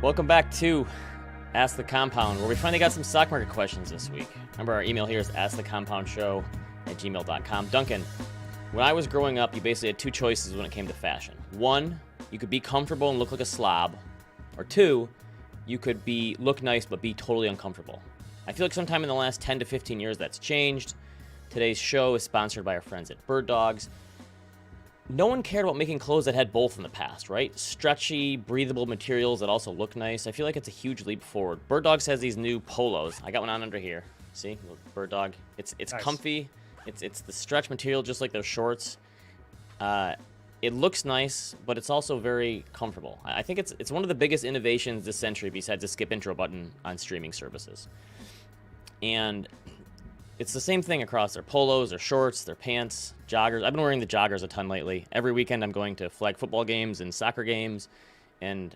Welcome back to Ask the Compound, where we finally got some stock market questions this week. Remember, our email here is askthecompoundshow@gmail.com. Duncan, when I was growing up, you basically had two choices when it came to fashion. One, you could be comfortable and look like a slob. Or two, you could look nice but be totally uncomfortable. I feel like sometime in the last 10 to 15 years that's changed. Today's show is sponsored by our friends at Bird Dogs. No one cared about making clothes that had both in the past, right? Stretchy, breathable materials that also look nice. I feel like it's a huge leap forward. Bird Dogs has these new polos. I got one on under here. See, look, Bird Dog. It's nice. Comfy. It's the stretch material, just like their shorts. It looks nice, but it's also very comfortable. I think it's one of the biggest innovations this century besides the skip intro button on streaming services. And it's the same thing across their polos, their shorts, their pants, joggers. I've been wearing the joggers a ton lately. Every weekend I'm going to flag football games and soccer games, and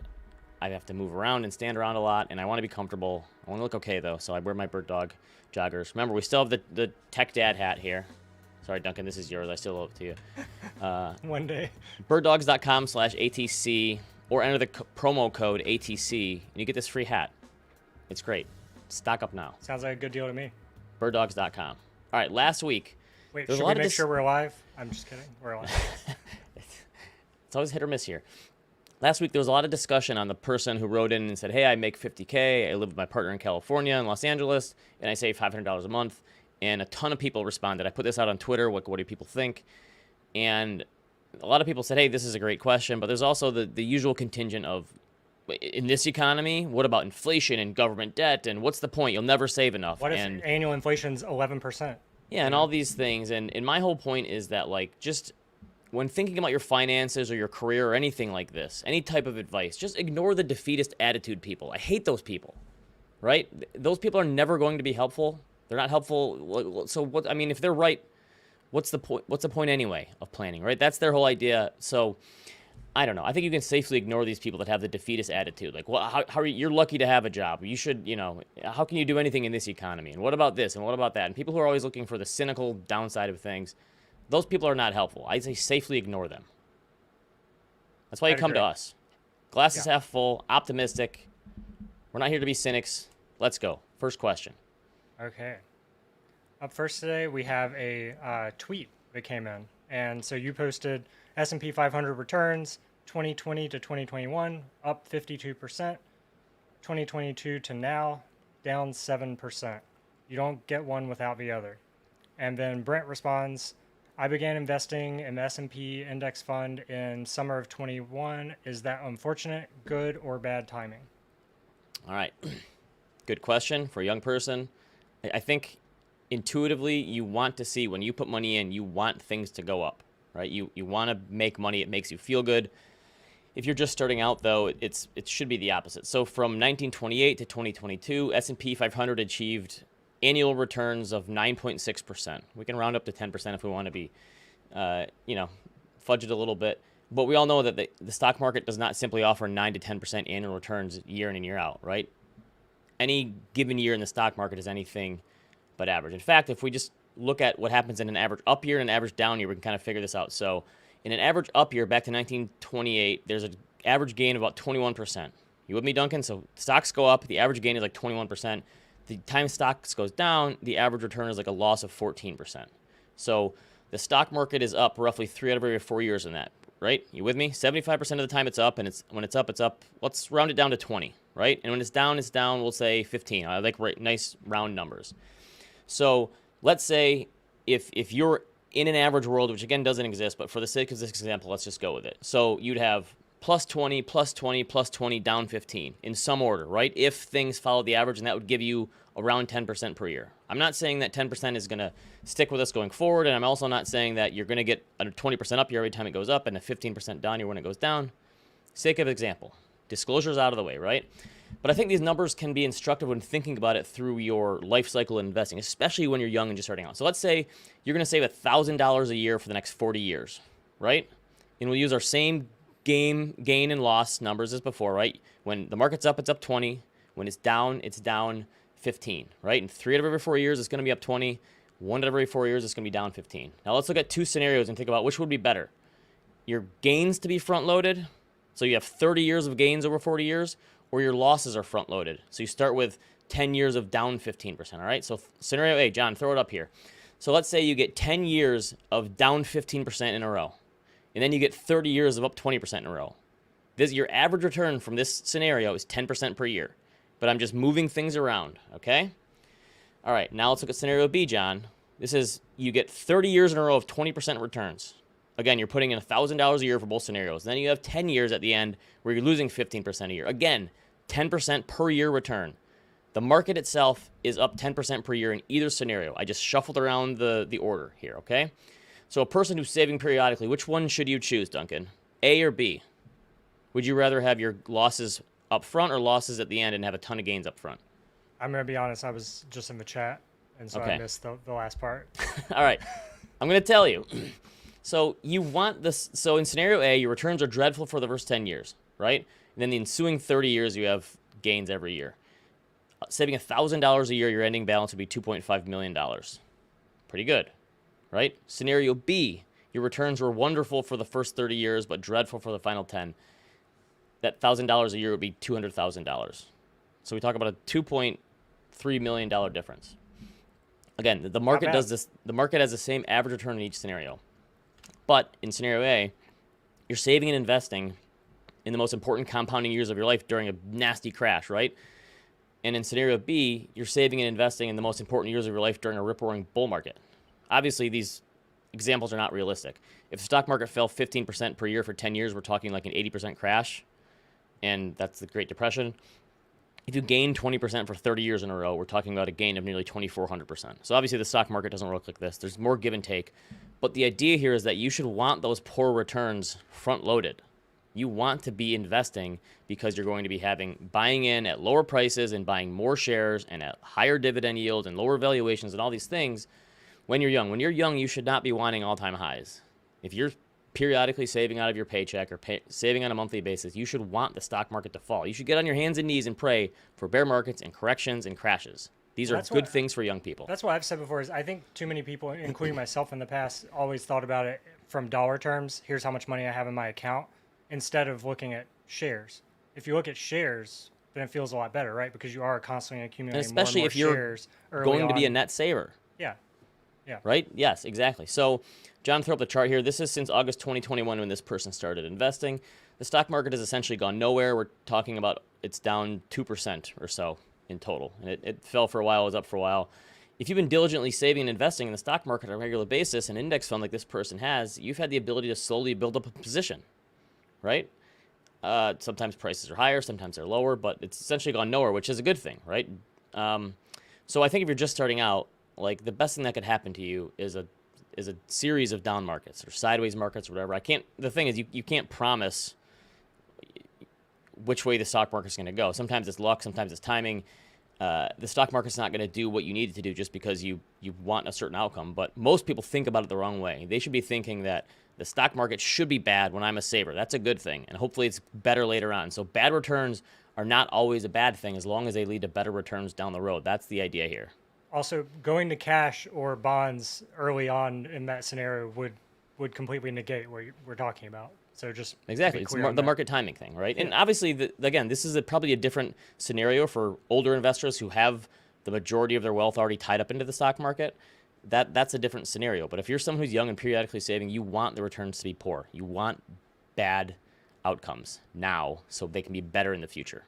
I have to move around and stand around a lot, and I want to be comfortable. I want to look okay, though, so I wear my Bird Dog joggers. Remember, we still have the Tech Dad hat here. Sorry, Duncan, this is yours. I still owe it to you. One day. birddogs.com/ATC, or enter the promo code ATC, and you get this free hat. It's great. Stock up now. Sounds like a good deal to me. birddogs.com. All right, last week. Wait, should we make sure we're live? I'm just kidding. We're live. It's always hit or miss here. Last week, there was a lot of discussion on the person who wrote in and said, hey, I make $50K. I live with my partner in California, in Los Angeles, and I save $500 a month. And a ton of people responded. I put this out on Twitter. What do people think? And a lot of people said, hey, this is a great question. But there's also the usual contingent of, in this economy, what about inflation and government debt? And what's the point? You'll never save enough. What if annual inflation's 11%? Yeah, and all these things. And my whole point is that, like, just when thinking about your finances or your career or anything like this, any type of advice, just ignore the defeatist attitude people. I hate those people, right? Those people are never going to be helpful. They're not helpful. So what? I mean, if they're right, what's the point? What's the point anyway of planning, right? That's their whole idea. So I don't know. I think you can safely ignore these people that have the defeatist attitude. Like, well, how are you? You're lucky to have a job. You should, how can you do anything in this economy? And what about this? And what about that? And people who are always looking for the cynical downside of things, those people are not helpful. I say safely ignore them. That's why you come to us. Glass is half full, optimistic. We're not here to be cynics. Let's go. First question. Okay. Up first today, we have a tweet that came in. And so you posted S&P 500 returns, 2020 to 2021, up 52%. 2022 to now, down 7%. You don't get one without the other. And then Brent responds, I began investing in the S&P index fund in summer of 21. Is that unfortunate, good, or bad timing? All right. Good question for a young person. I think intuitively you want to see when you put money in, you want things to go up, right? You want to make money. It makes you feel good. If you're just starting out, though, it should be the opposite. So from 1928 to 2022, S&P 500 achieved annual returns of 9.6%. We can round up to 10% if we want to be, fudge it a little bit. But we all know that the stock market does not simply offer 9 to 10% annual returns year in and year out, right? Any given year in the stock market is anything but average. In fact, if we just look at what happens in an average up year and an average down year, we can kind of figure this out. So in an average up year back to 1928, there's an average gain of about 21%. You with me, Duncan? So stocks go up, the average gain is like 21%. The time stocks goes down, the average return is like a loss of 14%. So the stock market is up roughly 3 out of every 4 years in that, right? You with me? 75% of the time it's up, and when it's up, it's up. Let's round it down to 20, right? And when it's down, we'll say 15. I like nice round numbers. So let's say if you're in an average world, which again doesn't exist, but for the sake of this example, let's just go with it. So you'd have plus 20, plus 20, plus 20, down 15 in some order, right? If things follow the average, and that would give you around 10% per year. I'm not saying that 10% is going to stick with us going forward, and I'm also not saying that you're going to get a 20% up year every time it goes up and a 15% down year when it goes down. Sake of example. Disclosure's out of the way, right? But I think these numbers can be instructive when thinking about it through your life cycle in investing, especially when you're young and just starting out. So let's say you're going to save $1,000 a year for the next 40 years, right? And we'll use our same gain and loss numbers as before, right? When the market's up, it's up 20. When it's down 15, right? And 3 out of every 4 years, it's going to be up 20. 1 out of every 4 years, it's going to be down 15. Now let's look at two scenarios and think about which would be better. Your gains to be front-loaded, so you have 30 years of gains over 40 years, or your losses are front loaded. So you start with 10 years of down 15%, all right? So scenario A, John, throw it up here. So let's say you get 10 years of down 15% in a row, and then you get 30 years of up 20% in a row. Your average return from this scenario is 10% per year, but I'm just moving things around, okay? All right, now let's look at scenario B, John. This is you get 30 years in a row of 20% returns. Again, you're putting in $1,000 a year for both scenarios. Then you have 10 years at the end where you're losing 15% a year. Again, 10% per year return. The market itself is up 10% per year in either scenario. I just shuffled around the order here, okay? So a person who's saving periodically, which one should you choose, Duncan? A or B? Would you rather have your losses up front or losses at the end and have a ton of gains up front? I'm going to be honest, I was just in the chat, and so I missed the last part. All right. I'm going to tell you. So you want this. So in scenario A, your returns are dreadful for the first 10 years, right? And then the ensuing 30 years, you have gains every year. Saving $1,000 a year, your ending balance would be $2.5 million. Pretty good, right? Scenario B, your returns were wonderful for the first 30 years, but dreadful for the final 10. That $1,000 a year would be $200,000. So we talk about a $2.3 million difference. Again, the market does this. The market has the same average return in each scenario. But in scenario A, you're saving and investing in the most important compounding years of your life during a nasty crash, right? And in scenario B, you're saving and investing in the most important years of your life during a rip-roaring bull market. Obviously, these examples are not realistic. If the stock market fell 15% per year for 10 years, we're talking like an 80% crash, and that's the Great Depression. If you gain 20% for 30 years in a row, we're talking about a gain of nearly 2,400%. So obviously the stock market doesn't work like this. There's more give and take. But the idea here is that you should want those poor returns front-loaded. You want to be investing because you're going to be buying in at lower prices and buying more shares and at higher dividend yield and lower valuations and all these things when you're young. When you're young, you should not be wanting all-time highs. If you're periodically saving out of your paycheck or saving on a monthly basis, you should want the stock market to fall. You should get on your hands and knees and pray for bear markets and corrections and crashes. These are good things for young people. That's what I've said before is I think too many people, including myself in the past, always thought about it from dollar terms. Here's how much money I have in my account instead of looking at shares. If you look at shares, then it feels a lot better, right? Because you are constantly accumulating and especially more if shares you're going to be a net saver. Yeah. Yeah. Right? Yes, exactly. So, John, throw up the chart here. This is since August 2021 when this person started investing. The stock market has essentially gone nowhere. We're talking about it's down 2% or so in total. And it fell for a while, it was up for a while. If you've been diligently saving and investing in the stock market on a regular basis, an index fund like this person has, you've had the ability to slowly build up a position, right? Sometimes prices are higher, sometimes they're lower, but it's essentially gone nowhere, which is a good thing, right? So I think if you're just starting out, like the best thing that could happen to you is a series of down markets or sideways markets or whatever. The thing is you can't promise which way the stock market's going to go. Sometimes it's luck, sometimes it's timing. The stock market's not going to do what you need it to do just because you want a certain outcome. But most people think about it the wrong way. They should be thinking that the stock market should be bad when I'm a saver. That's a good thing. And hopefully it's better later on. So bad returns are not always a bad thing as long as they lead to better returns down the road. That's the idea here. Also, going to cash or bonds early on in that scenario would completely negate what we're talking about. So just exactly, it's the market timing thing, right? Yeah. And obviously, again, this is probably a different scenario for older investors who have the majority of their wealth already tied up into the stock market. That's a different scenario. But if you're someone who's young and periodically saving, you want the returns to be poor. You want bad outcomes now so they can be better in the future.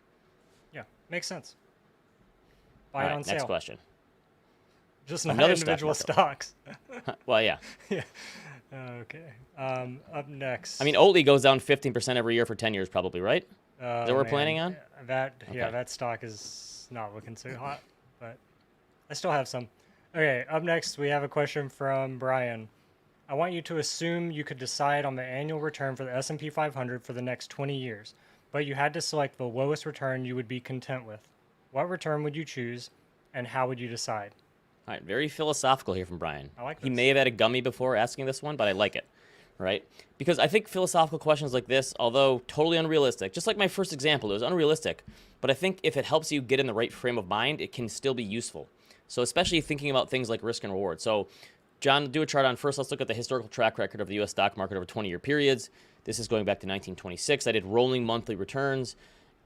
Yeah, makes sense. Buy it on sale. Next question. Just not individual stocks. Well, yeah. Yeah. Okay. Up next. I mean, Oatly goes down 15% every year for 10 years, probably, right? Is that what we're planning on? That stock is not looking so hot, but I still have some. Okay. Up next, we have a question from Brian. I want you to assume you could decide on the annual return for the S&P 500 for the next 20 years, but you had to select the lowest return you would be content with. What return would you choose, and how would you decide? All right, very philosophical here from Brian. I like this. He may have had a gummy before asking this one, but I like it, right? Because I think philosophical questions like this, although totally unrealistic, just like my first example, it was unrealistic, but I think if it helps you get in the right frame of mind, it can still be useful. So especially thinking about things like risk and reward. So John, do a chart on first. Let's look at the historical track record of the U.S. stock market over 20-year periods. This is going back to 1926. I did rolling monthly returns.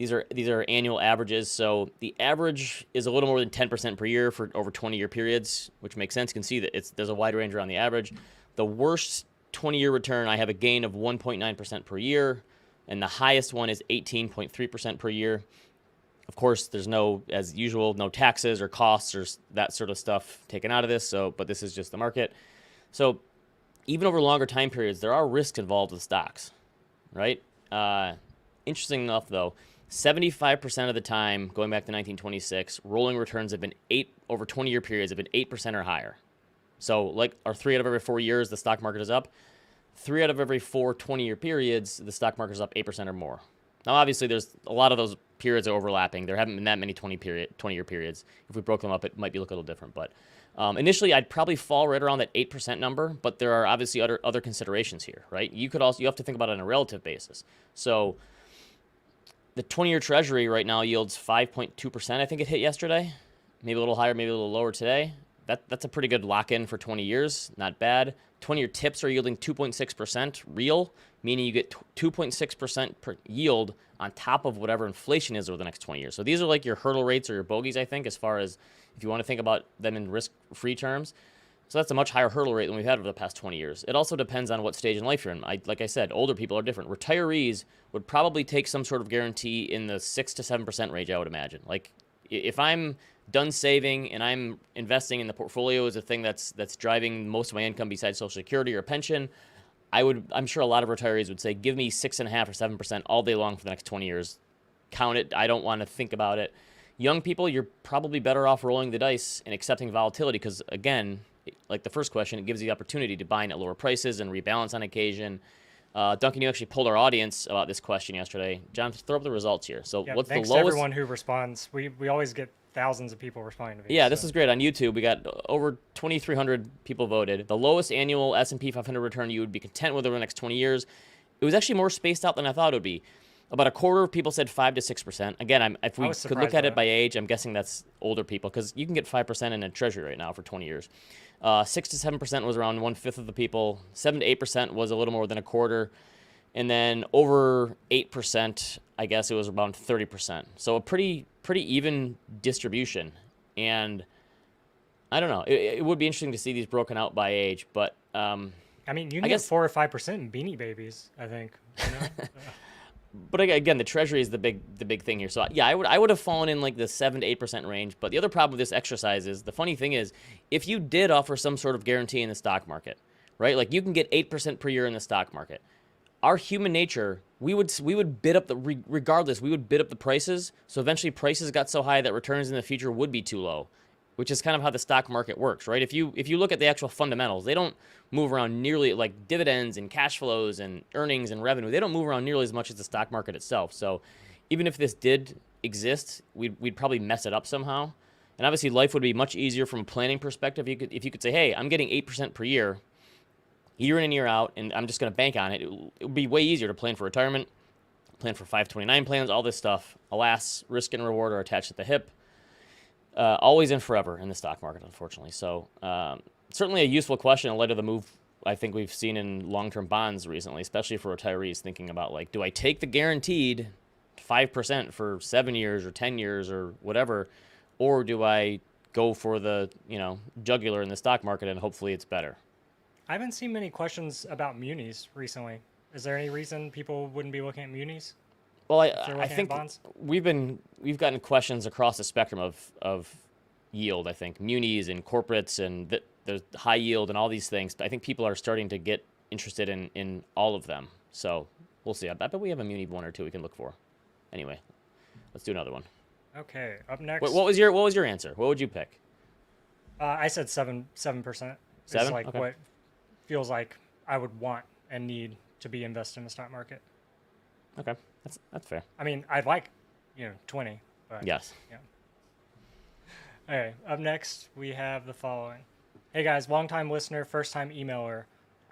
these are annual averages. So the average is a little more than 10% per year for over 20-year periods, which makes sense. You can see that there's a wide range around the average. The worst 20-year return, I have a gain of 1.9% per year, and the highest one is 18.3% per year. Of course, there's no, as usual, no taxes or costs or that sort of stuff taken out of this. But this is just the market. So even over longer time periods, there are risks involved with stocks, right? Interesting enough, though, 75% of the time, going back to 1926, rolling returns have been over 20-year periods have been 8% or higher. So like our 3 out of every 4 years, the stock market is up. 3 out of every 4 20-year periods, the stock market is up 8% or more. Now, obviously, there's a lot of those periods are overlapping. There haven't been that many 20-year periods. If we broke them up, it might be look a little different. But initially, I'd probably fall right around that 8% number. But there are obviously other considerations here, right? You have to think about it on a relative basis. So the 20-year Treasury right now yields 5.2%. I think it hit yesterday. Maybe a little higher, maybe a little lower today. That's a pretty good lock-in for 20 years. Not bad. 20-year tips are yielding 2.6% real, meaning you get 2.6% per yield on top of whatever inflation is over the next 20 years. So these are like your hurdle rates or your bogeys, I think, as far as if you want to think about them in risk-free terms. So that's a much higher hurdle rate than we've had over the past 20 years. It also depends on what stage in life you're in. Like I said, older people are different. Retirees would probably take some sort of guarantee in the 6 to 7% range, I would imagine. Like if I'm done saving and I'm investing in the portfolio as a thing that's driving most of my income besides Social Security or pension, I'm sure a lot of retirees would say, give me 6.5% or 7% all day long for the next 20 years. Count it. I don't want to think about it. Young people, you're probably better off rolling the dice and accepting volatility because, again, like the first question, it gives you the opportunity to buy in at lower prices and rebalance on occasion. Duncan, you actually polled our audience about this question yesterday. John, throw up the results here. So yeah, what's the lowest? Thanks to everyone who responds. We always get thousands of people responding to these. Yeah, this is great. On YouTube, we got over 2,300 people voted. The lowest annual S&P 500 return you would be content with over the next 20 years. It was actually more spaced out than I thought it would be. About a quarter of people said 5 to 6%. Again, if we could look at it by age, I'm guessing that's older people because you can get 5% in a treasury right now for 20 years. 6 to 7% was around 1/5 of the people. 7 to 8% was a little more than a quarter. And then over 8%, I guess it was around 30%. So a pretty even distribution. And I don't know. It would be interesting to see these broken out by age, but I mean, you can get 4 or 5% in Beanie Babies, I think. You know? But again, the Treasury is the big thing here. So yeah, I would have fallen in like the 7 to 8% range. But the other problem with this exercise is the funny thing is if you did offer some sort of guarantee in the stock market, right? Like you can get 8% per year in the stock market. Our human nature, we would bid up regardless. We would bid up the prices. So eventually, prices got so high that returns in the future would be too low, which is kind of how the stock market works, right? If you look at the actual fundamentals, they don't move around nearly like dividends and cash flows and earnings and revenue. They don't move around nearly as much as the stock market itself. So even if this did exist, we'd probably mess it up somehow. And obviously, life would be much easier from a planning perspective. If you could say, hey, I'm getting 8% per year in and year out, and I'm just going to bank on it. It would be way easier to plan for retirement, plan for 529 plans, all this stuff. Alas, risk and reward are attached at the hip. Always and forever in the stock market, unfortunately. So certainly a useful question in light of the move I think we've seen in long-term bonds recently, especially for retirees thinking about like, do I take the guaranteed 5% for 7 years or 10 years or whatever, or do I go for the jugular in the stock market and hopefully it's better? I haven't seen many questions about munis recently. Is there any reason people wouldn't be looking at munis? Well, I think we've gotten questions across the spectrum of yield. I think munis and corporates and the high yield and all these things. I think people are starting to get interested in all of them. So we'll see. I bet we have a muni one or two we can look for. Anyway, let's do another one. Okay, up next. What was your answer? What would you pick? I said 7%. 7? It's like okay. What feels like I would want and need to be invested in the stock market. Okay, that's fair. I mean, I'd like 20, but yes. Yeah. Okay, up next we have the following. Hey guys, longtime listener, first time emailer.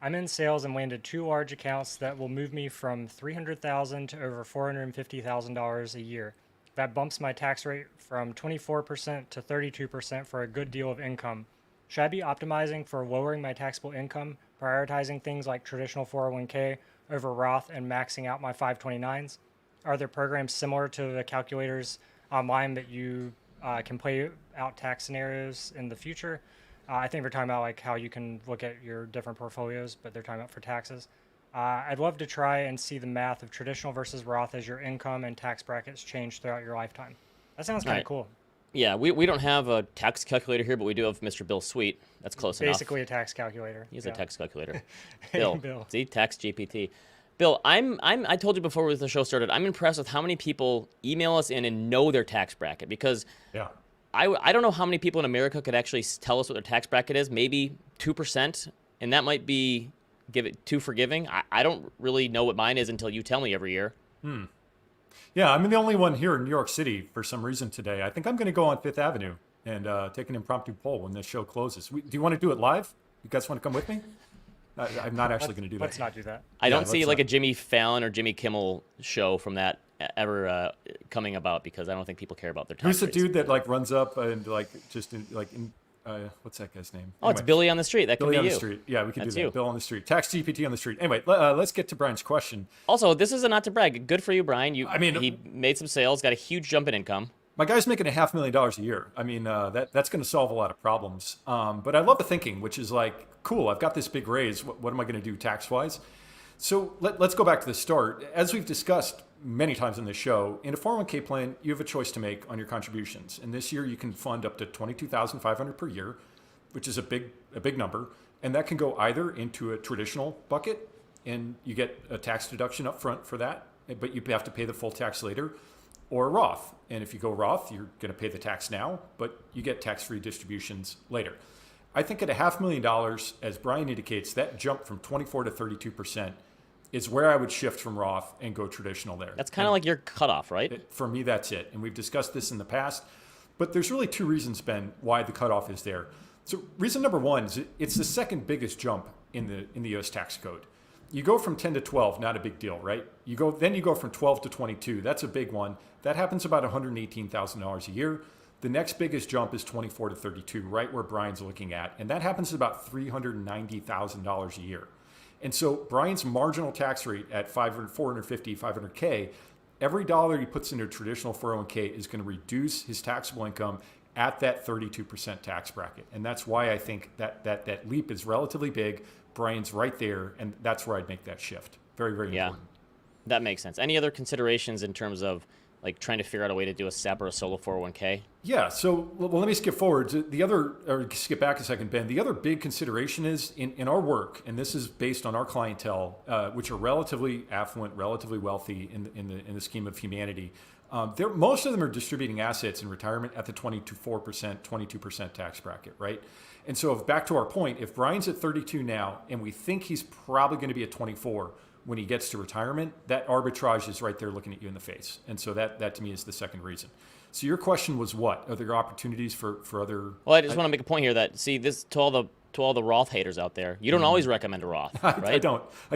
I'm in sales and landed 2 large accounts that will move me from $300,000 to over $450,000 a year. That bumps my tax rate from 24% to 32% for a good deal of income. Should I be optimizing for lowering my taxable income, prioritizing things like traditional 401k over Roth and maxing out my 529s? are there programs similar to the calculators online that you can play out tax scenarios in the future? I think we're talking about like how you can look at your different portfolios, but they're talking about for taxes. I'd love to try and see the math of traditional versus Roth as your income and tax brackets change throughout your lifetime. That sounds kind of Right. cool. Yeah, we don't have a tax calculator here, but we do have Mr. Bill Sweet. That's close enough. Basically a tax calculator. He's Yeah. a tax calculator. Hey, Bill. Bill. See, tax GPT. Bill, I told you before the show started, I'm impressed with how many people email us in and know their tax bracket, because Yeah. I don't know how many people in America could actually tell us what their tax bracket is. Maybe 2%, and that might be too forgiving. I don't really know what mine is until you tell me every year. Yeah, I'm the only one here in New York City for some reason today. I think I'm going to go on Fifth Avenue and take an impromptu poll when this show closes. Do you want to do it live? You guys want to come with me? I'm not actually going to do that. Let's not do that. I don't see let's like not. a Jimmy Fallon or Jimmy Kimmel show from that ever coming about, because I don't think people care about their tax Who's the rates. dude that like runs up and like just what's that guy's name? Oh, it's Anyway, Billy on the street. That could Billy be on you. the street. Yeah, we can That's do that. you. Bill on the street. Tax GPT on the street. Anyway, let's get to Brian's question. Also, this is a not to brag. Good for you, Brian. I mean, he made some sales, got a huge jump in income. My guy's making $500,000 a year. I mean, that's going to solve a lot of problems. But I love the thinking, which is like, cool, I've got this big raise. What am I going to do tax-wise? So let's go back to the start. As we've discussed many times in this show, in a 401k plan, you have a choice to make on your contributions. And this year, you can fund up to $22,500 per year, which is a big number. And that can go either into a traditional bucket, and you get a tax deduction up front for that, but you have to pay the full tax later, or a Roth. And if you go Roth, you're going to pay the tax now, but you get tax-free distributions later. I think at $500,000, as Brian indicates, that jump from 24 to 32% is where I would shift from Roth and go traditional there. That's kind of like your cutoff, right? For me, that's it. And we've discussed this in the past, but there's really two reasons, Ben, why the cutoff is there. So reason number one is it's the second biggest jump in the U.S. tax code. You go from 10 to 12, not a big deal, right? Then you go from 12 to 22. That's a big one. That happens about $118,000 a year. The next biggest jump is 24 to 32, right where Brian's looking at. And that happens at about $390,000 a year. And so Brian's marginal tax rate at $450,000, every dollar he puts into a traditional 401k is going to reduce his taxable income at that 32% tax bracket. And that's why I think that leap is relatively big. Brian's right there, and that's where I'd make that shift. Very, very important. That makes sense. Any other considerations in terms of like trying to figure out a way to do a SEP or a solo 401k? Yeah, so well, let me skip forward. Skip back a second, Ben. The other big consideration is in our work, and this is based on our clientele, which are relatively affluent, relatively wealthy in the scheme of humanity. Most of them are distributing assets in retirement at the 22% tax bracket, right? And so back to our point, if Brian's at 32 now, and we think he's probably going to be at 24 when he gets to retirement, that arbitrage is right there looking at you in the face. And so that to me is the second reason. So your question was what? Are there opportunities for other? Well, I just want to make a point here that, see, this to all the Roth haters out there, you don't always recommend a Roth, right? I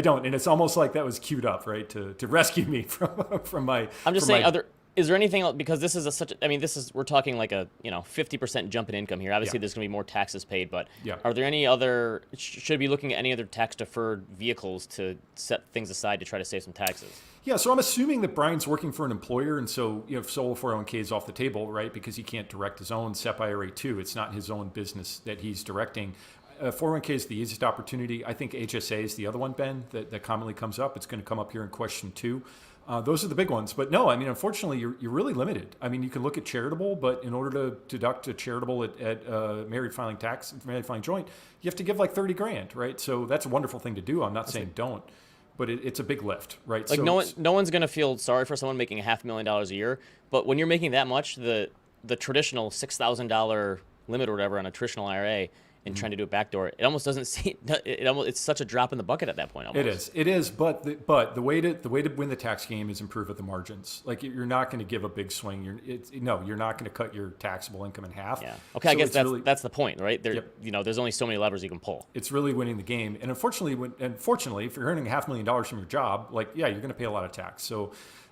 don't. And it's almost like that was queued up, right, to rescue me from my. I'm just saying, is there anything else, because this is we're talking like a 50% jump in income here. Obviously, there's going to be more taxes paid, but are there any other? Should we be looking at any other tax deferred vehicles to set things aside to try to save some taxes? Yeah, so I'm assuming that Brian's working for an employer, and so solo 401k is off the table, right? Because he can't direct his own SEP IRA too. It's not his own business that he's directing. 401k is the easiest opportunity. I think HSA is the other one, Ben, that commonly comes up. It's going to come up here in question 2. Those are the big ones. But no, I mean, unfortunately, you're really limited. I mean, you can look at charitable, but in order to deduct a charitable at married filing joint, you have to give like $30,000, right? So that's a wonderful thing to do. I'm not saying don't, but it's a big lift, right? Like so, no one's going to feel sorry for someone making $500,000 a year, but when you're making that much, the traditional $6,000 limit or whatever on a traditional IRA, and trying to do a backdoor, it almost doesn't seem. It's such a drop in the bucket at that point. Almost. It is. But the way to win the tax game is improve at the margins. Like you're not going to give a big swing. You're not going to cut your taxable income in half. Yeah. Okay. So I guess that's the point, right? Yep. There's only so many levers you can pull. It's really winning the game. And unfortunately, if you're earning $500,000 from your job, you're going to pay a lot of tax. So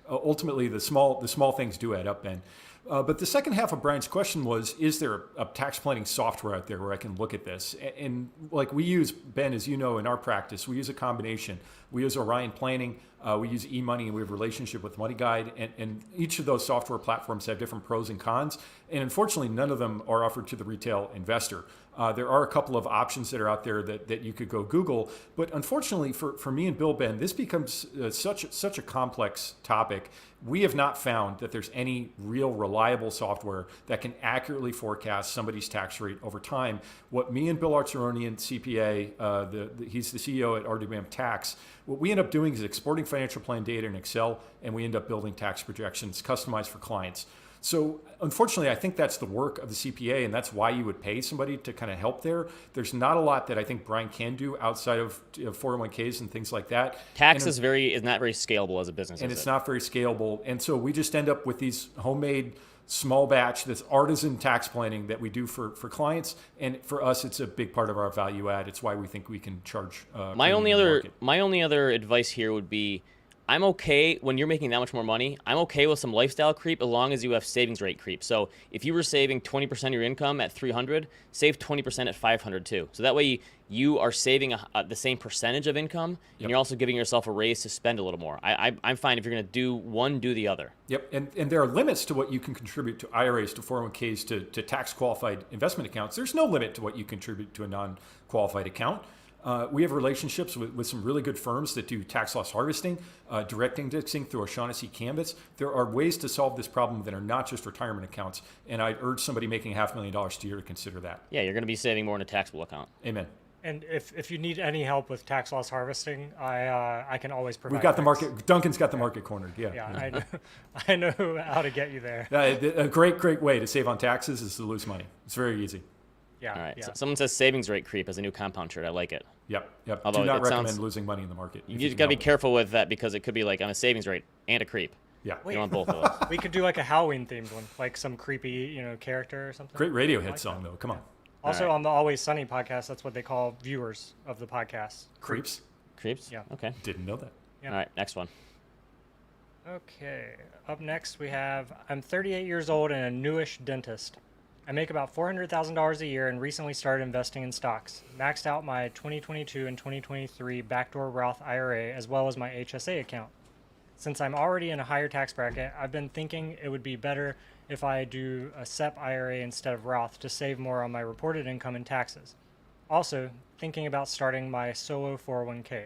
ultimately, the small things do add up, Ben. But the second half of Brian's question was, is there a tax planning software out there where I can look at this? And like we use, Ben, as you know, in our practice, we use a combination. We use Orion Planning, we use eMoney, and we have a relationship with Money Guide. And each of those software platforms have different pros and cons. And unfortunately, none of them are offered to the retail investor. There are a couple of options that are out there that you could go Google. But unfortunately, for me and Bill, Ben, this becomes such a complex topic. We have not found that there's any real reliable software that can accurately forecast somebody's tax rate over time. What me and Bill Archeronian, CPA, he's the CEO at RWM Tax, what we end up doing is exporting financial plan data in Excel, and we end up building tax projections customized for clients. So unfortunately, I think that's the work of the CPA, and that's why you would pay somebody to kind of help there. There's not a lot that I think Brian can do outside of 401ks and things like that. Tax is not very scalable as a business, and it's not very scalable. And so we just end up with these homemade small batch, this artisan tax planning that we do for clients. And for us, it's a big part of our value add. It's why we think we can charge. My only other advice here would be, I'm okay when you're making that much more money. I'm okay with some lifestyle creep as long as you have savings rate creep. So if you were saving 20% of your income at 300, save 20% at 500 too. So that way you are saving the same percentage of income, and you're also giving yourself a raise to spend a little more. I'm fine if you're going to do one, do the other. Yep, and there are limits to what you can contribute to IRAs, to 401ks, to tax-qualified investment accounts. There's no limit to what you contribute to a non-qualified account. We have relationships with some really good firms that do tax loss harvesting, direct indexing through O'Shaughnessy Canvas. There are ways to solve this problem that are not just retirement accounts, and I'd urge somebody making $500,000 a year to consider that. Yeah, you're going to be saving more in a taxable account. Amen. And if you need any help with tax loss harvesting, I can always provide. We've got the market. Duncan's got the market cornered. Yeah. Yeah, I know how to get you there. A great way to save on taxes is to lose money. It's very easy. Yeah. All right. Yeah. So someone says savings rate creep as a new compound shirt. I like it. Yep. Although do not it recommend sounds- losing money in the market. You just got to be careful with that because it could be like on a savings rate and a creep. Yeah. You don't want both of those. We could do like a Halloween themed one, like some creepy, character or something. Great Radiohead song though. Come on. Also, All right. on the Always Sunny podcast, that's what they call viewers of the podcast. Creeps. Creeps? Yeah. Okay. Didn't know that. Yeah. All right. Next one. Okay. Up next, we have I'm 38 years old and a newish dentist. I make about $400,000 a year and recently started investing in stocks. Maxed out my 2022 and 2023 backdoor Roth IRA as well as my HSA account. Since I'm already in a higher tax bracket, I've been thinking it would be better if I do a SEP IRA instead of Roth to save more on my reported income and taxes. Also, thinking about starting my solo 401k.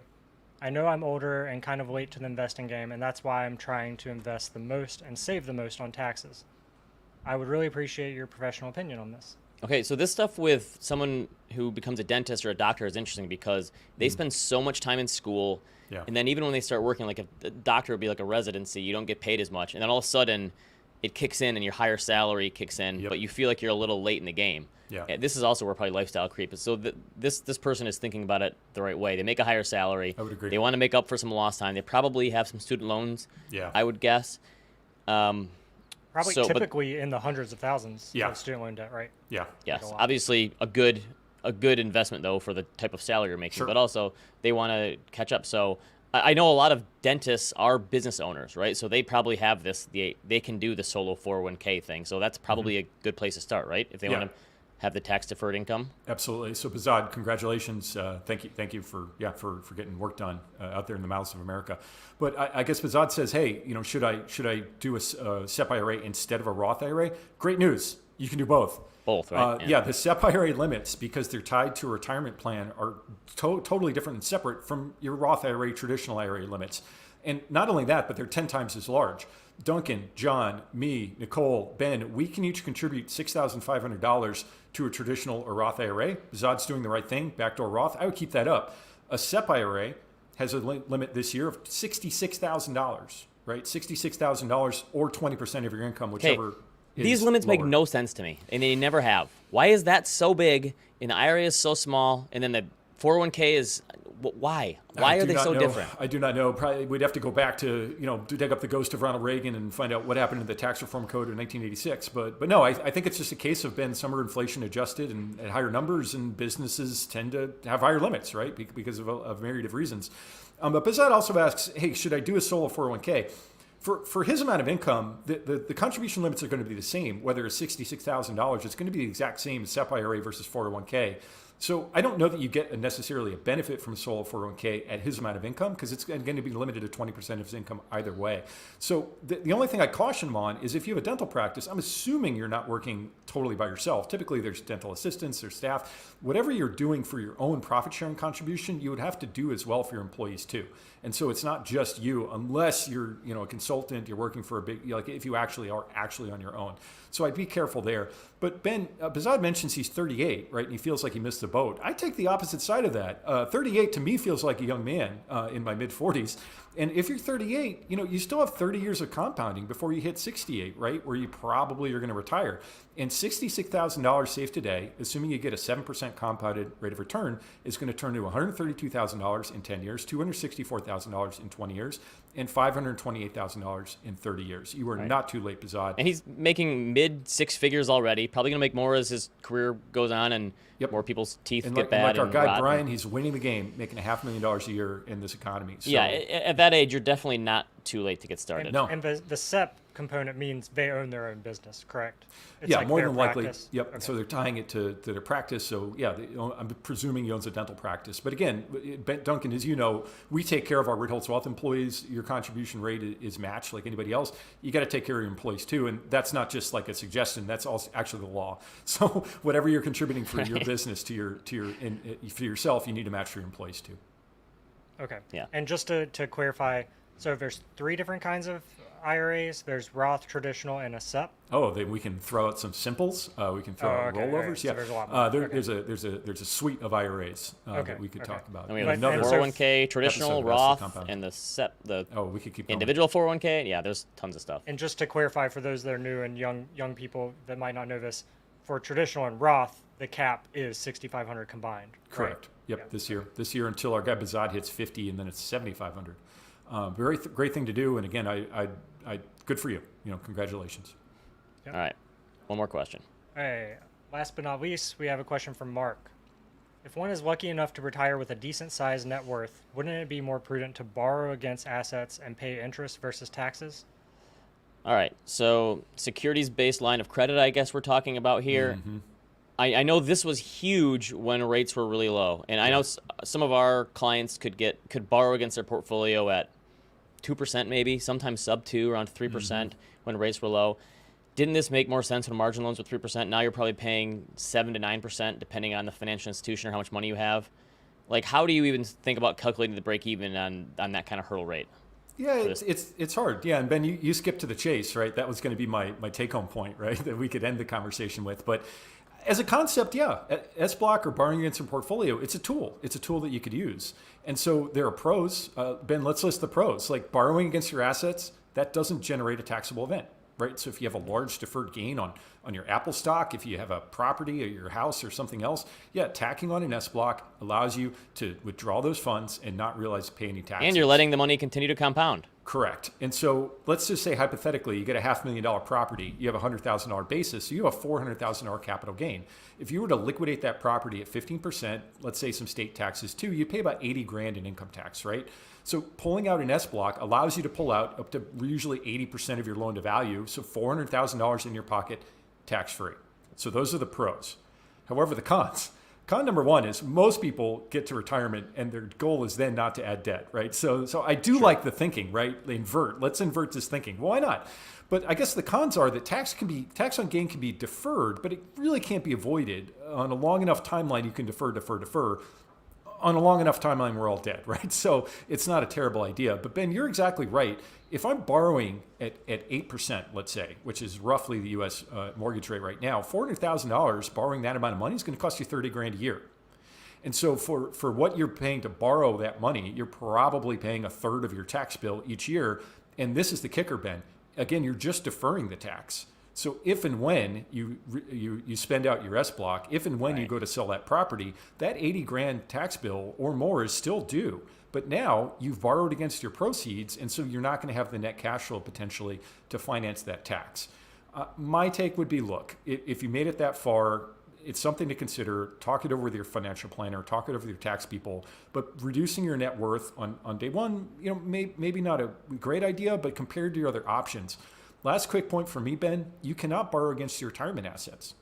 I know I'm older and kind of late to the investing game, and that's why I'm trying to invest the most and save the most on taxes. I would really appreciate your professional opinion on this. Okay, so this stuff with someone who becomes a dentist or a doctor is interesting because they spend so much time in school, and then even when they start working, like a doctor would be like a residency, you don't get paid as much, and then all of a sudden it kicks in and your higher salary kicks in, but you feel like you're a little late in the game. Yeah. And this is also where probably lifestyle creep is. So this person is thinking about it the right way. They make a higher salary. I would agree. They want to make up for some lost time. They probably have some student loans, I would guess. Probably So, but- typically in the hundreds of thousands Yeah. of student loan debt, right? Yeah. Yes, a lot. obviously a good investment though for the type of salary you're making, Sure. but also they want to catch up. So I know a lot of dentists are business owners, right? So they probably have this. They can do the solo 401k thing. So that's probably a good place to start, right? If they want to have the tax deferred income. Absolutely. So Bazad, congratulations. Thank you for getting work done out there in the mouths of America. But I guess Bazad says, hey, should I do a SEP IRA instead of a Roth IRA? Great news. You can do both. Both, right? The SEP IRA limits, because they're tied to a retirement plan, are totally different and separate from your Roth IRA traditional IRA limits. And not only that, but they're 10 times as large. Duncan, John, me, Nicole, Ben, we can each contribute $6,500 to a traditional or Roth IRA. Bazad's doing the right thing, backdoor Roth. I would keep that up. A SEP IRA has a limit this year of $66,000, right? $66,000 or 20% of your income, whichever. These limits make lower. no sense to me, and they never have. Why is that so big, and the IRA is so small, and then the 401k is why? Why are they so different? I do not know. Probably we'd have to go back to dig up the ghost of Ronald Reagan and find out what happened to the tax reform code in 1986. But no, I think it's just a case of some are inflation adjusted and at higher numbers, and businesses tend to have higher limits, right? Because of a myriad of reasons. But Bazad also asks, hey, should I do a solo 401k? For his amount of income, the contribution limits are going to be the same, whether it's $66,000, it's going to be the exact same as SEP IRA versus 401k. So I don't know that you get necessarily a benefit from a solo 401k at his amount of income, because it's going to be limited to 20% of his income either way. So the only thing I caution him on is if you have a dental practice, I'm assuming you're not working totally by yourself. Typically there's dental assistants, there's staff. Whatever you're doing for your own profit sharing contribution, you would have to do as well for your employees too. And so it's not just you, unless you're a consultant, you're working for a big, like if you actually are on your own. So I'd be careful there. But Ben, Bazad mentions he's 38, right? And he feels like he missed the boat. I take the opposite side of that. 38 to me feels like a young man in my mid 40s. And if you're 38, you still have 30 years of compounding before you hit 68, right? Where you probably are going to retire. And $66,000 saved today, assuming you get a 7% compounded rate of return, is going to turn to $132,000 in 10 years, $264,000 in 20 years, and $528,000 in 30 years. You are not too late, Bazad. And he's making mid six figures already. Probably going to make more as his career goes on and more people's teeth get bad. And like our guy rot. Brian, he's winning the game, making $500,000 a year in this economy. So, yeah, at that age, you're definitely not too late to get started. No. And the SEP component means they own their own business, correct? It's yeah, like more their than likely. practice? Yep. Okay. So they're tying it to their practice. So yeah, I'm presuming he owns a dental practice. But again, Duncan, as you know, we take care of our Ritholtz Wealth employees. Your contribution rate is matched like anybody else. You got to take care of your employees too, and that's not just like a suggestion. That's also actually the law. So whatever you're contributing for your business to for yourself, you need to match your employees too. Okay. Yeah. And just to clarify, so there's 3 different kinds of IRAs. There's Roth, traditional, and a SEP. Oh, then we can throw out some simples. We can throw out rollovers. Right. So Yeah, there's a lot more. there's a suite of IRAs that we could talk about. And we have the Another 401k, traditional, episode of Ask the Roth, Compound. and the SEP, the we could keep going. individual 401k. Yeah, there's tons of stuff. And just to clarify for those that are new and young people that might not know this, for traditional and Roth, the cap is 6,500 combined. Correct. Right? Yep. Yeah. This year until our guy Bazad hits 50, and then it's 7,500. Very great thing to do. And again, I good for you. Congratulations. All right, one more question. Hey, last but not least, we have a question from Mark. If one is lucky enough to retire with a decent sized net worth, wouldn't it be more prudent to borrow against assets and pay interest versus taxes? All right, so securities-based line of credit, I guess we're talking about here. Mm-hmm. I know this was huge when rates were really low, and I know some of our clients could borrow against their portfolio at 2% maybe, sometimes sub 2, around 3% when rates were low. Didn't this make more sense when margin loans were 3%? Now you're probably paying 7 to 9% depending on the financial institution or how much money you have. Like, how do you even think about calculating the break even on that kind of hurdle rate? Yeah, it's hard. Yeah, and Ben, you skipped to the chase, right? That was going to be my take home point, right? That we could end the conversation with. But as a concept, yeah, SBLOC or borrowing against your portfolio, it's a tool. It's a tool that you could use. And so there are pros. Ben, let's list the pros. Like borrowing against your assets, that doesn't generate a taxable event, right? So if you have a large deferred gain on your Apple stock, if you have a property or your house or something else, yeah, tacking on an SBLOC allows you to withdraw those funds and not realize to pay any taxes. And you're letting the money continue to compound. Correct. And so let's just say hypothetically, you get a $500,000 property, you have a $100,000 basis, so you have a $400,000 capital gain. If you were to liquidate that property at 15%, let's say some state taxes too, you pay about 80 grand in income tax, right? So pulling out an SBLOC allows you to pull out up to usually 80% of your loan to value, so $400,000 in your pocket, tax-free. So those are the pros. However, the cons. Con number one is most people get to retirement and their goal is then not to add debt, right? So I do like the thinking, right? Let's invert this thinking. Why not? But I guess the cons are that tax on gain can be deferred, but it really can't be avoided. On a long enough timeline, you can defer. On a long enough timeline, we're all dead, right? So it's not a terrible idea. But Ben, you're exactly right. If I'm borrowing at 8%, let's say, which is roughly the U.S. Mortgage rate right now, $400,000 borrowing that amount of money is going to cost you 30 grand a year. And so for what you're paying to borrow that money, you're probably paying a third of your tax bill each year. And this is the kicker, Ben. Again, you're just deferring the tax. So if and when you spend out your SBLOC, if and when you go to sell that property, that 80 grand tax bill or more is still due. But now you've borrowed against your proceeds, and so you're not going to have the net cash flow potentially to finance that tax. My take would be, look, if you made it that far, it's something to consider. Talk it over with your financial planner, talk it over with your tax people, but reducing your net worth on day one, maybe not a great idea, but compared to your other options. Last quick point for me, Ben, you cannot borrow against your retirement assets.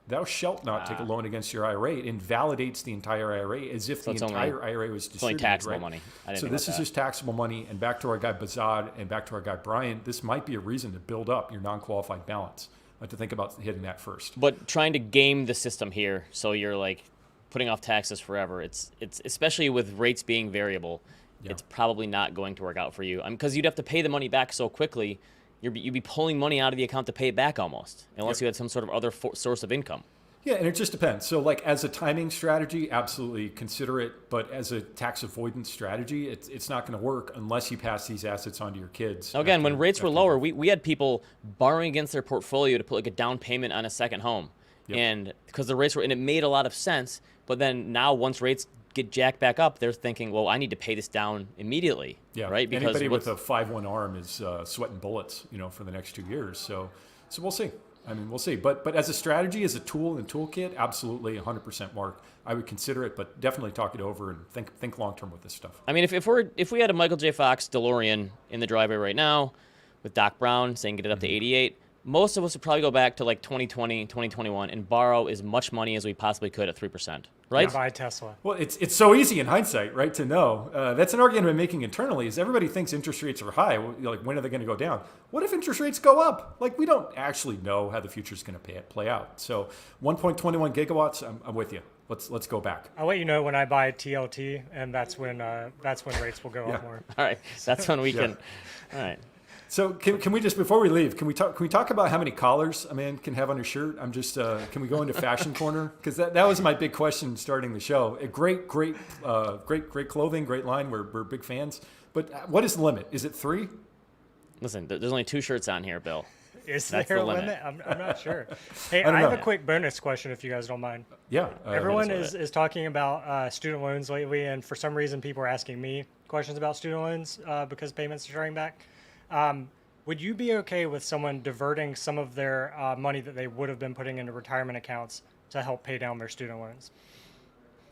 Thou shalt not take a loan against your IRA. It invalidates the entire IRA as if the entire IRA was distributed. It's only taxable right? money. So this is just taxable money. And back to our guy Bazad and back to our guy Brian, this might be a reason to build up your non-qualified balance. To think about hitting that first. But trying to game the system here, so you're like putting off taxes forever. It's especially with rates being variable. Yeah. It's probably not going to work out for you. Because you'd have to pay the money back so quickly. You'd be pulling money out of the account to pay it back almost, unless you had some sort of other source of income. Yeah, and it just depends. So like as a timing strategy, absolutely consider it. But as a tax avoidance strategy, it's not going to work unless you pass these assets on to your kids. Now, again, when rates were lower, we had people borrowing against their portfolio to put like a down payment on a second home. Yep. And because the rates were, and it made a lot of sense. But then now once rates get jacked back up, they're thinking, well, I need to pay this down immediately. Yeah, right? Because anybody with a 5-1 arm is sweating bullets, for the next 2 years. So we'll see. We'll see. But as a strategy, as a tool in the toolkit, absolutely 100% Mark. I would consider it, but definitely talk it over and think long term with this stuff. If we had a Michael J. Fox DeLorean in the driveway right now with Doc Brown saying get it up to 88, most of us would probably go back to like 2020, 2021 and borrow as much money as we possibly could at 3%. Right? Yeah, buy Tesla. Well, it's so easy in hindsight, right, to know. That's an argument I'm making internally is everybody thinks interest rates are high. Like, when are they going to go down? What if interest rates go up? Like, we don't actually know how the future is going to play out. So 1.21 gigawatts, I'm with you. Let's go back. I'll let you know when I buy TLT, and that's when rates will go up more. All right, that's when we can. All right. So can we just, before we leave, can we talk about how many collars a man can have on his shirt? I'm just can we go into fashion corner, because that was my big question starting the show. Great clothing, great line. We're big fans. But what is the limit? Is it 3? Listen, there's only 2 shirts on here, Bill. Is there a limit? I'm not sure. Hey, I have a quick bonus question if you guys don't mind. Yeah. Everyone is talking about student loans lately, and for some reason people are asking me questions about student loans because payments are starting back. Would you be okay with someone diverting some of their money that they would have been putting into retirement accounts to help pay down their student loans?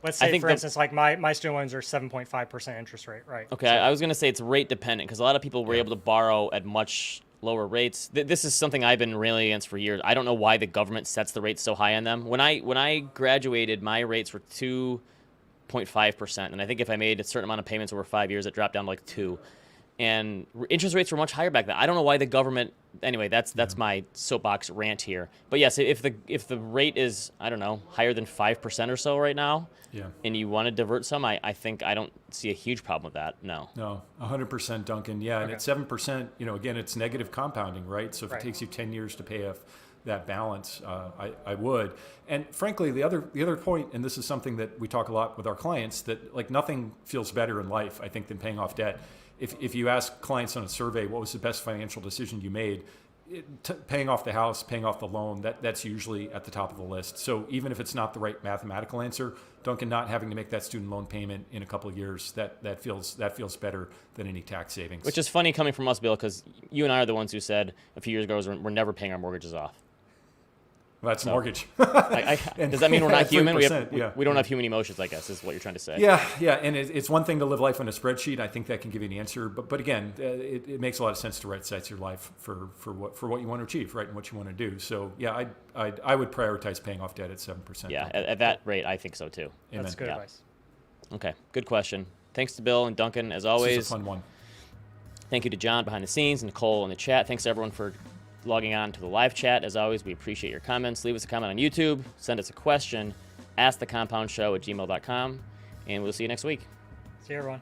Let's say, for instance, like my student loans are 7.5% interest rate, right? Okay, so, I was going to say it's rate dependent because a lot of people were able to borrow at much lower rates. This is something I've been railing against for years. I don't know why the government sets the rates so high on them. When I graduated, my rates were 2.5%, and I think if I made a certain amount of payments over 5 years, it dropped down to like 2%. And interest rates were much higher back then. I don't know why the government. Anyway, that's my soapbox rant here. But yes, if the rate is, I don't know, higher than 5% or so right now, and you want to divert some, I think I don't see a huge problem with that. No, 100%, Duncan. Yeah, and at 7%, again, it's negative compounding, right? So if it takes you 10 years to pay off that balance, I would. And frankly, the other point, and this is something that we talk a lot with our clients, that like nothing feels better in life, I think, than paying off debt. If you ask clients on a survey, what was the best financial decision you made? Paying off the house, paying off the loan, that's usually at the top of the list. So even if it's not the right mathematical answer, Duncan, not having to make that student loan payment in a couple of years, that feels better than any tax savings. Which is funny coming from us, Bill, because you and I are the ones who said a few years ago we're never paying our mortgages off. Well, that's mortgage. Does that mean we're not human? We don't have human emotions, I guess, is what you're trying to say. Yeah, and it's one thing to live life on a spreadsheet. I think that can give you an answer, but again, it makes a lot of sense to right-size your life for what you want to achieve, right, and what you want to do. So yeah, I would prioritize paying off debt at 7%. Yeah, at that rate, I think so too. Amen. That's good advice. Okay, good question. Thanks to Bill and Duncan as always. This is a fun one. Thank you to John behind the scenes, Nicole in the chat. Thanks to everyone for logging on to the live chat. As always, we appreciate your comments. Leave us a comment on YouTube. Send us a question. askthecompoundshow@gmail.com. And we'll see you next week. See you, everyone.